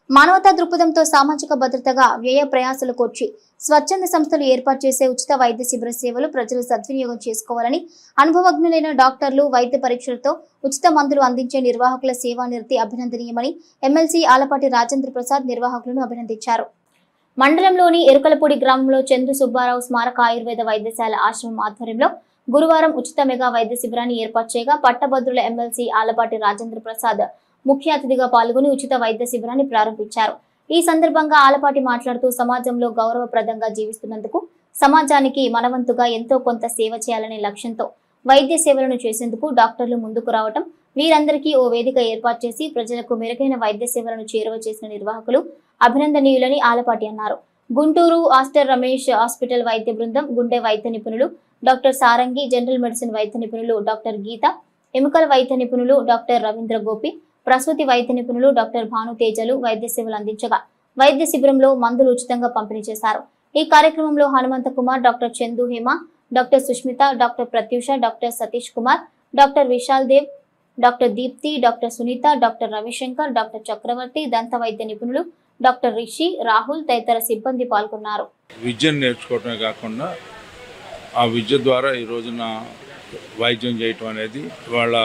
మానవతా దృక్పథంతో సామాజిక భద్రతగా వ్యయ ప్రయాసాలు కూర్చి స్వచ్ఛంద సంస్థలు ఏర్పాటు చేసే ఉచిత వైద్య శిబిర సేవలు ప్రజలు సద్వినియోగం చేసుకోవాలని అనుభవజ్ఞులైన డాక్టర్లు వైద్య పరీక్షలతో ఉచిత మందులు అందించే నిర్వాహకుల సేవానిరతి అభినందనీయమని ఎమ్మెల్సీ ఆలపాటి రాజేంద్ర ప్రసాద్ నిర్వాహకులను అభినందించారు. మండలంలోని ఎరుకలపూడి గ్రామంలో చంద్ర సుబ్బారావు స్మారక ఆయుర్వేద వైద్యశాల ఆశ్రమం ఆధ్వర్యంలో గురువారం ఉచిత మెగా వైద్య శిబిరాన్ని ఏర్పాటు చేయగా పట్టభద్రుల ఎమ్మెల్సీ ఆలపాటి రాజేంద్ర ప్రసాద్ ముఖ్య అతిథిగా పాల్గొని ఉచిత వైద్య శిబిరాన్ని ప్రారంభించారు. ఈ సందర్భంగా ఆలపాటి మాట్లాడుతూ సమాజంలో గౌరవప్రదంగా జీవిస్తున్నందుకు సమాజానికి మనవంతుగా ఎంతో కొంత సేవ చేయాలనే లక్ష్యంతో వైద్య సేవలను చేసేందుకు డాక్టర్లు ముందుకు రావటం, వీరందరికీ ఓ వేదిక ఏర్పాటు చేసి ప్రజలకు మెరుగైన వైద్య సేవలను చేరువ చేసిన నిర్వాహకులు అభినందనీయులని ఆలపాటి అన్నారు. గుంటూరు ఆస్టర్ రమేష్ హాస్పిటల్ వైద్య బృందం, గుండె వైద్య నిపుణులు డాక్టర్ సారంగి, జనరల్ మెడిసిన్ వైద్య నిపుణులు డాక్టర్ గీత, ఎముకల వైద్య నిపుణులు డాక్టర్ రవీంద్ర గోపి, ప్రసూతి వైద్య నిపుణులు డాక్టర్ భాను తేజలు వైద్య సేవలు అందించగా వైద్య శిబిరంలో మందులు ఉచితంగా పంపిణీ చేశారు. ఈ కార్యక్రమంలో Hanumantha Kumar, doctor Chandu Hema, doctor Sushmitha, doctor Pratyusha, doctor Satish Kumar, doctor Vishal Dev, doctor Deepthi, doctor Sunitha, doctor Ravishankar, doctor Chakravarthi, దంత వైద్య నిపుణులు డాక్టర్ రిషి, రాహుల్ తదితర సిబ్బంది పాల్గొన్నారు. విద్యను నేర్చుకోవటమే కాకుండా ఆ విద్య ద్వారా ఈ రోజున వైద్యం చేయటం అనేది వాళ్ళ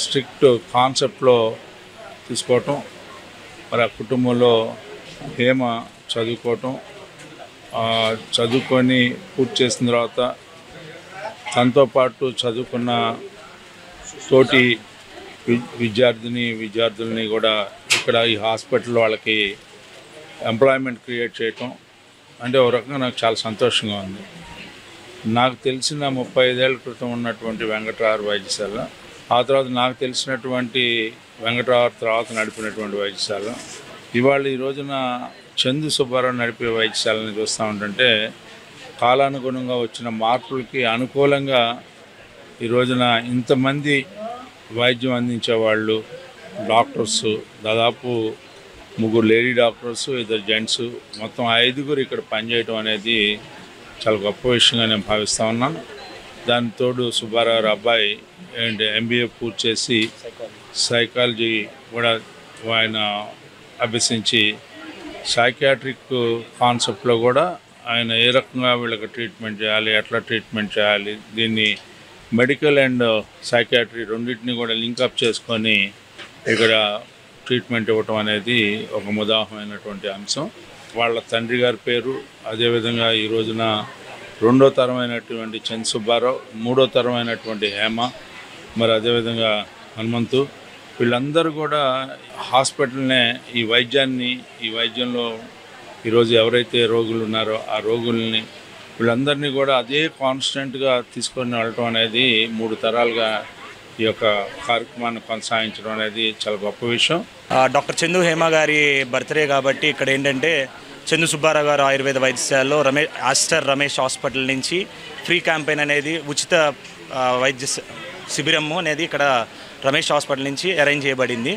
స్ట్రిక్ట్ కాన్సెప్ట్లో తీసుకోవటం, మరి ఆ కుటుంబంలో హేమ చదువుకొని పూర్తి చేసిన తర్వాత తనతో పాటు చదువుకున్న తోటి విద్యార్థుల్ని కూడా ఇక్కడ ఈ హాస్పిటల్ వాళ్ళకి ఎంప్లాయ్మెంట్ క్రియేట్ చేయటం అంటే ఒక రకంగా నాకు చాలా సంతోషంగా ఉంది. నాకు తెలిసిన 35 ఏళ్ల క్రితం ఉన్నటువంటి వెంకటరావు వైద్యశాల, ఆ తర్వాత నాకు తెలిసినటువంటి వెంకటరావు తర్వాత నడిపినటువంటి వైద్యశాల, ఇవాళ ఈ రోజున చందు సుబ్బారావు నడిపే వైద్యశాలని చూస్తూ ఉంటుంటే కాలానుగుణంగా వచ్చిన మార్పులకి అనుకూలంగా ఈ రోజున ఇంతమంది వైద్యం అందించేవాళ్ళు డాక్టర్స్, దాదాపు 3 లేడీ డాక్టర్స్, 2 జెంట్స్, మొత్తం 5 ఇక్కడ పనిచేయడం అనేది చాలా గొప్ప విషయంగా నేను భావిస్తూ ఉన్నాను. దాని తోడు సుబ్బారావు అబ్బాయి MBA పూర్తి చేసి సైకాలజీ కూడా ఆయన అభ్యసించి సైకియాట్రిక్ కాన్సెప్ట్లో కూడా ఆయన ఏ రకంగా వీళ్ళకి ట్రీట్మెంట్ చేయాలి, ఎట్లా ట్రీట్మెంట్ చేయాలి, దీన్ని మెడికల్ అండ్ సైకియాట్రీ రెండింటిని కూడా లింకప్ చేసుకొని ఇక్కడ ట్రీట్మెంట్ ఇవ్వటం అనేది ఒక ముదాహమైనటువంటి అంశం. వాళ్ళ తండ్రి గారి పేరు, అదేవిధంగా ఈ రోజున 2వ తరమైనటువంటి చంద్ర సుబ్బారావు, 3వ తరమైనటువంటి హేమ, మరి అదేవిధంగా హనుమంతు, వీళ్ళందరూ కూడా హాస్పిటల్నే ఈ వైద్యంలో ఈరోజు ఎవరైతే రోగులు ఉన్నారో ఆ రోగుల్ని వీళ్ళందరినీ కూడా అదే కాన్స్టెంట్గా తీసుకొని వెళ్ళటం అనేది 3 తరాలుగా ఈ యొక్క కార్యక్రమాన్ని కొనసాగించడం అనేది చాలా గొప్ప విషయం. డాక్టర్ చందు హేమ గారి బర్త్డే కాబట్టి ఇక్కడ ఏంటంటే చందు సుబ్బారావు గారు ఆయుర్వేద వైద్యశాలలో ఆస్టర్ రమేష్ హాస్పిటల్ నుంచి ఫ్రీ క్యాంపెయిన్ అనేది ఉచిత వైద్య శిబిరము అనేది ఇక్కడ రమేష్ హాస్పిటల్ నుంచి అరేంజ్ చేయబడింది.